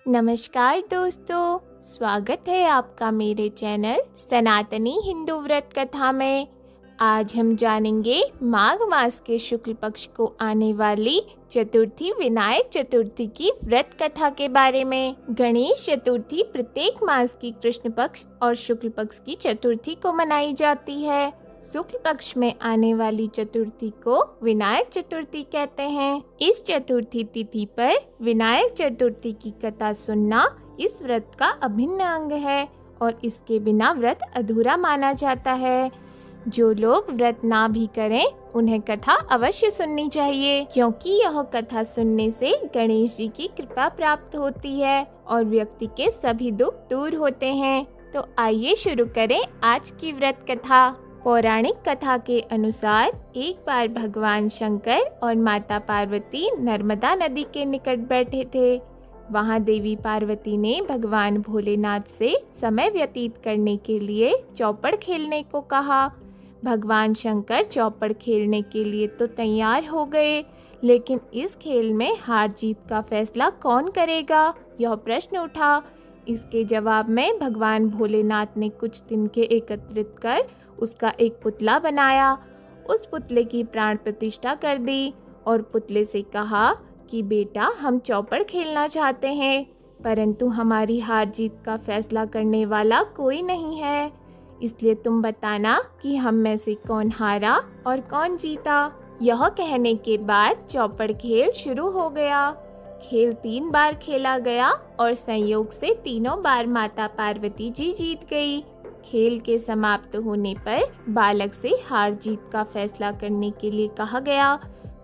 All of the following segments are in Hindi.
नमस्कार दोस्तों, स्वागत है आपका मेरे चैनल सनातनी हिंदू व्रत कथा में। आज हम जानेंगे माघ मास के शुक्ल पक्ष को आने वाली चतुर्थी विनायक चतुर्थी की व्रत कथा के बारे में। गणेश चतुर्थी प्रत्येक मास की कृष्ण पक्ष और शुक्ल पक्ष की चतुर्थी को मनाई जाती है। शुक्ल पक्ष में आने वाली चतुर्थी को विनायक चतुर्थी कहते हैं। इस चतुर्थी तिथि पर विनायक चतुर्थी की कथा सुनना इस व्रत का अभिन्न अंग है और इसके बिना व्रत अधूरा माना जाता है। जो लोग व्रत ना भी करें उन्हें कथा अवश्य सुननी चाहिए, क्योंकि यह कथा सुनने से गणेश जी की कृपा प्राप्त होती है और व्यक्ति के सभी दुख दूर होते हैं। तो आइए शुरू करें आज की व्रत कथा। पौराणिक कथा के अनुसार एक बार भगवान शंकर और माता पार्वती नर्मदा नदी के निकट बैठे थे। वहां देवी पार्वती ने भगवान भोलेनाथ से समय व्यतीत करने के लिए चौपड़ खेलने को कहा। भगवान शंकर चौपड़ खेलने के लिए तो तैयार हो गए, लेकिन इस खेल में हार जीत का फैसला कौन करेगा, यह प्रश्न उठा। इसके जवाब में भगवान भोलेनाथ ने कुछ तिनके एकत्रित कर उसका एक पुतला बनाया। उस पुतले की प्राण प्रतिष्ठा कर दी और पुतले से कहा कि बेटा, हम चौपड़ खेलना चाहते हैं, परंतु हमारी हार जीत का फैसला करने वाला कोई नहीं है, इसलिए तुम बताना कि हम में से कौन हारा और कौन जीता। यह कहने के बाद चौपड़ खेल शुरू हो गया। खेल 3 बार खेला गया और संयोग से तीनों बार माता पार्वती जी जीत गई। खेल के समाप्त होने पर बालक से हार जीत का फैसला करने के लिए कहा गया,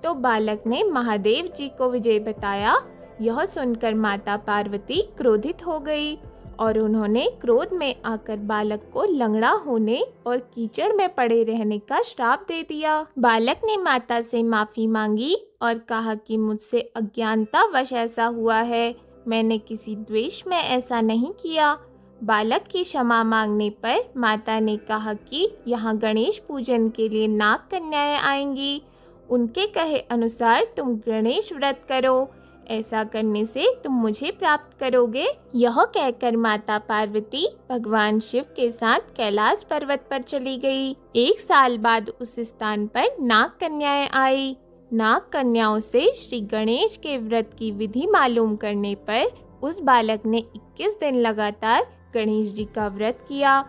तो बालक ने महादेव जी को विजय बताया। यह सुनकर माता पार्वती क्रोधित हो गई और उन्होंने क्रोध में आकर बालक को लंगड़ा होने और कीचड़ में पड़े रहने का श्राप दे दिया। बालक ने माता से माफी मांगी और कहा कि मुझसे अज्ञानतावश ऐसा हुआ है, मैंने किसी द्वेष में ऐसा नहीं किया। बालक की क्षमा मांगने पर माता ने कहा कि यहाँ गणेश पूजन के लिए नाग कन्याएं आएंगी, उनके कहे अनुसार तुम गणेश व्रत करो, ऐसा करने से तुम मुझे प्राप्त करोगे। यह कहकर माता पार्वती भगवान शिव के साथ कैलाश पर्वत पर चली गई। 1 साल बाद उस स्थान पर नाग कन्याएं आई। नाग कन्याओं से श्री गणेश के व्रत की विधि मालूम करने पर उस बालक ने 21 दिन लगातार गणेश जी का व्रत किया।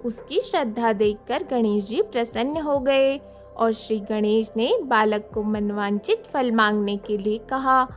उसकी श्रद्धा देखकर गणेश जी प्रसन्न हो गए और श्री गणेश ने बालक को मनवांचित फल मांगने के लिए कहा।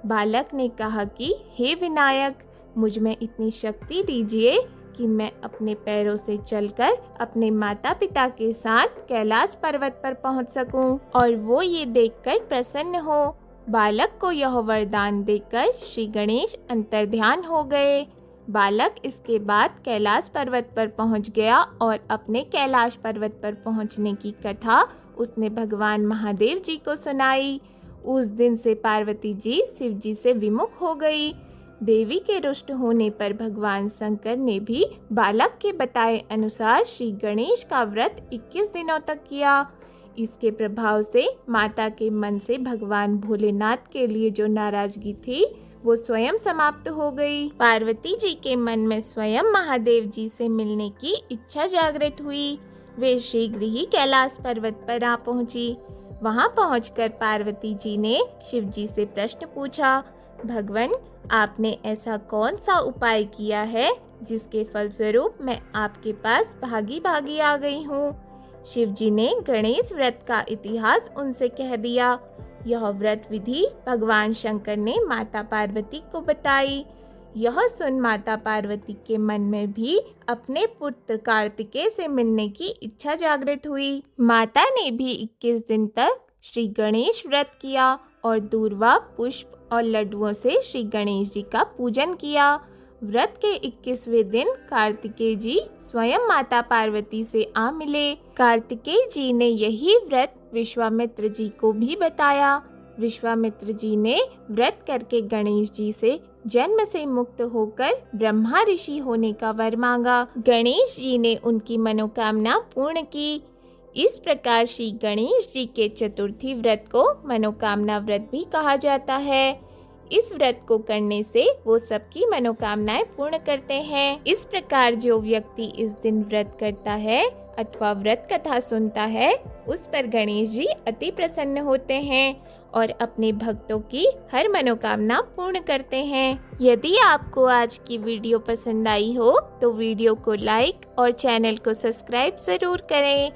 बालक ने कहा कि हे विनायक, मुझ में इतनी शक्ति दीजिए कि मैं अपने पैरों से चलकर अपने माता पिता के साथ कैलाश पर्वत पर पहुंच सकूं और वो ये देखकर प्रसन्न हो। बालक को यह वरदान देकर श्री गणेश अंतर्ध्यान हो गए। बालक इसके बाद कैलाश पर्वत पर पहुंच गया और अपने कैलाश पर्वत पर पहुंचने की कथा उसने भगवान महादेव जी को सुनाई। उस दिन से पार्वती जी शिव जी से विमुख हो गई। देवी के रुष्ट होने पर भगवान शंकर ने भी बालक के बताए अनुसार श्री गणेश का व्रत 21 दिनों तक किया। इसके प्रभाव से माता के मन से भगवान भोलेनाथ के लिए जो नाराजगी थी वो स्वयं समाप्त हो गई। पार्वती जी के मन में स्वयं महादेव जी से मिलने की इच्छा जागृत हुई। वे शीघ्र ही कैलाश पर्वत पर आ पहुंची। वहां पहुंचकर पार्वती जी ने शिव जी से प्रश्न पूछा, भगवान, आपने ऐसा कौन सा उपाय किया है जिसके फलस्वरूप मैं आपके पास भागी भागी आ गई हूँ। शिव जी ने गणेश व्रत का इतिहास उनसे कह दिया। यह व्रत विधि भगवान शंकर ने माता पार्वती को बताई। यह सुन माता पार्वती के मन में भी अपने पुत्र कार्तिकेय से मिलने की इच्छा जागृत हुई। माता ने भी 21 दिन तक श्री गणेश व्रत किया और दूर्वा, पुष्प और लड्डुओं से श्री गणेश जी का पूजन किया। व्रत के 21वें दिन कार्तिकेय जी स्वयं माता पार्वती से आ मिले। कार्तिकेय जी ने यही व्रत विश्वामित्र जी को भी बताया। विश्वामित्र जी ने व्रत करके गणेश जी से जन्म से मुक्त होकर ब्रह्मा ऋषि होने का वर मांगा। गणेश जी ने उनकी मनोकामना पूर्ण की। इस प्रकार श्री गणेश जी के चतुर्थी व्रत को मनोकामना व्रत भी कहा जाता है। इस व्रत को करने से वो सबकी मनोकामनाएं पूर्ण करते हैं। इस प्रकार जो व्यक्ति इस दिन व्रत करता है अथवा व्रत कथा सुनता है, उस पर गणेश जी अति प्रसन्न होते हैं और अपने भक्तों की हर मनोकामना पूर्ण करते हैं। यदि आपको आज की वीडियो पसंद आई हो तो वीडियो को लाइक और चैनल को सब्सक्राइब जरूर करें।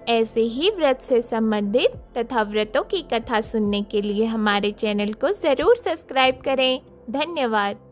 ऐसे ही व्रत से संबंधित तथा व्रतों की कथा सुनने के लिए हमारे चैनल को जरूर सब्सक्राइब करें। धन्यवाद।